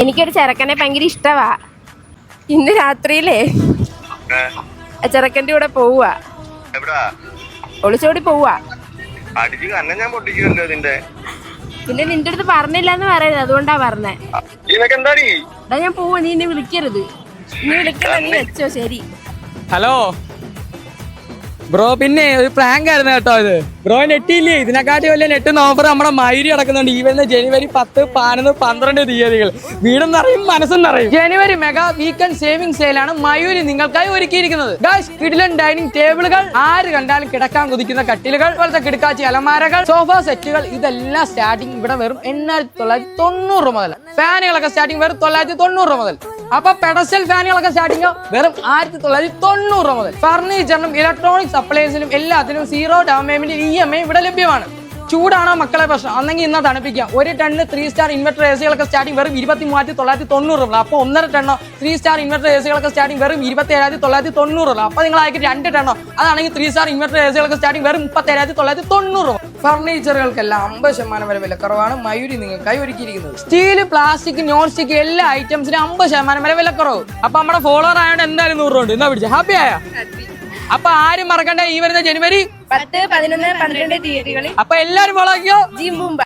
എനിക്കൊരു ചെറുക്കനെ ഭയങ്കര ഇഷ്ടവാ. ഇന്ന് രാത്രിയിലേ ചെറുക്കൻ്റെ കൂടെ പോവാ. ഒളിച്ചോടി പോവാ. പിന്നെ നിന്റെ അടുത്ത് പറഞ്ഞില്ലെന്ന് പറയുന്നത്, അതുകൊണ്ടാ പറഞ്ഞേ. ഞാൻ പോവാ, നീ എന്നെ വിളിക്കരുത്. നീ വിളിക്കണ്ട, നീ വെച്ചോ. ശരി. ഹലോ ബ്രോ, പിന്നെ ഒരു പ്രാങ്ക് ആയിരുന്നു കേട്ടോ ഇത്. ബ്രോ നെറ്റില്ലേ? ഇതിനെക്കാട്ടി വലിയ നെറ്റുന്ന ഓഫർ നമ്മുടെ മയൂരി നടക്കുന്നുണ്ട്. ഈ വരുന്ന ജനുവരി 10, 11, 12 തീയതികൾ. വീടും നിറയും മനസ്സും നിറയും. ജനുവരി മെഗാ വീക്കെൻഡ് സേവിംഗ് സെയിലാണ് മയൂരി നിങ്ങൾക്കായി ഒരുക്കിയിരിക്കുന്നത്. ഗൈസ്, കിടിലൻ ഡൈനിങ് ടേബിളുകൾ, ആര് കണ്ടാലും കിടക്കാൻ കുതിക്കുന്ന കട്ടിലുകൾ, പോലത്തെ കിടക്കാച്ചി അലമാരകൾ, സോഫ സെറ്റുകൾ, ഇതെല്ലാം സ്റ്റാർട്ടിങ് ഇവിടെ വെറും 8990 മുതൽ. ഫാനുകളൊക്കെ സ്റ്റാർട്ടിങ് വെറും 990 മുതൽ. അപ്പൊ പെഡസ്റ്റൽ ഫാനുകളൊക്കെ സ്റ്റാർട്ടിങ് വെറും 1990 മുതൽ. ഫർണിച്ചറിനും ഇലക്ട്രോണിക്സ് അപ്ലയൻസിനും എല്ലാത്തിനും 0 ഡൗൺ പേയ്മെന്റ് EMI ഇവിടെ ലഭ്യമാണ്. ചൂടാണോ മക്കളെ പ്രശ്നം? അന്നെങ്കിൽ ഇന്ന് തണുപ്പിക്കാം. 1 ടണ്ണ് 3 സ്റ്റാർ ഇൻവെർട്ടർ AC കളൊക്കെ സ്റ്റാർട്ടിങ് വെറും 23,990. അപ്പൊ 1.5 ടണ്ണോ 3 സ്റ്റാർ ഇൻവെർട്ടർ AC കളൊക്കെ സ്റ്റാർട്ടിങ് വെറും 27,990. അപ്പൊ നിങ്ങൾ അയക്ക് 2 ടണ്ണോ അതാണെങ്കിൽ 3 സ്റ്റാർ ഇൻവെർട്ടർ AC കളൊക്കെ സ്റ്റാർട്ടിങ് വെറും 37,990. ഫർണിച്ചറുകൾക്കെല്ലാം 50% വരെ വിലക്കുറവാണ് മയൂരി നിങ്ങൾക്കായി ഒരുക്കിയിരിക്കുന്നത്. സ്റ്റീൽ, പ്ലാസ്റ്റിക്, നോൺ സ്റ്റിക് എല്ലാ ഐറ്റംസിനും 50% വരെ വിലക്കുറവ്. അപ്പൊ നമ്മുടെ ഫോളോവർ ആയതുകൊണ്ട് എന്തായാലും 100 രൂപ ഉണ്ട്. എന്നാ പിടിച്ച ഹാപ്പി ആയ? അപ്പൊ ആരും മറക്കണ്ട, ഈ വരുന്ന ജനുവരി 10, 11, 12 തീയതികളിൽ അപ്പൊ എല്ലാരും ഫോളോ ആക്കിയോ. ജിംബൂംബ.